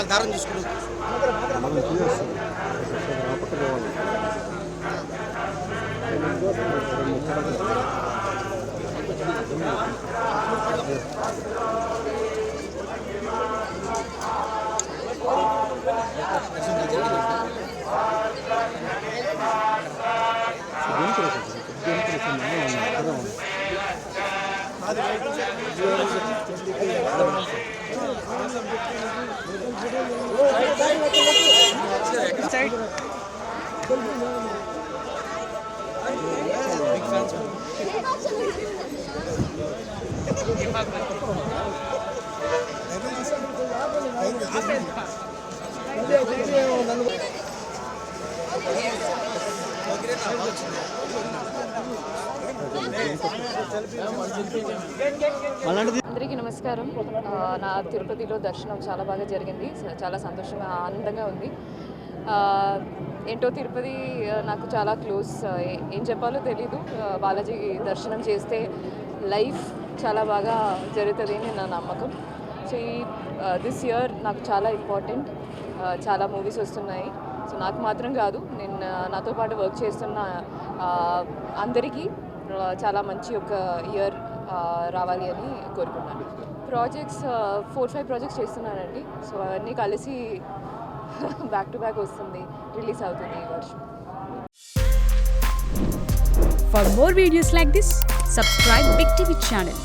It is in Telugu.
దారం తీసుకుని అందరికీ నమస్కారం. నా తిరుపతిలో దర్శనం చాలా బాగా జరిగింది. చాలా సంతోషంగా ఆనందంగా ఉంది. ఏంటో తిరుపతి నాకు చాలా క్లోజ్. ఏం చెప్పాలో తెలీదు. బాలాజీ దర్శనం చేస్తే లైఫ్ చాలా బాగా జరుగుతుంది అని నా నమ్మకం. సో ఈ దిస్ ఇయర్ నాకు చాలా ఇంపార్టెంట్. చాలా మూవీస్ వస్తున్నాయి. సో నాకు మాత్రం కాదు, నేను నాతో పాటు వర్క్ చేస్తున్న అందరికీ చాలా మంచి ఒక ఇయర్ రావాలి అని కోరుకున్నాను. ప్రాజెక్ట్స్ 4-5 ప్రాజెక్ట్స్ చేస్తున్నానండి. సో అవన్నీ కలిసి బ్యాక్ టు బ్యాక్ వస్తుంది, రిలీజ్ అవుతుంది ఈ వర్షం. For more videos like this, subscribe Big TV channel.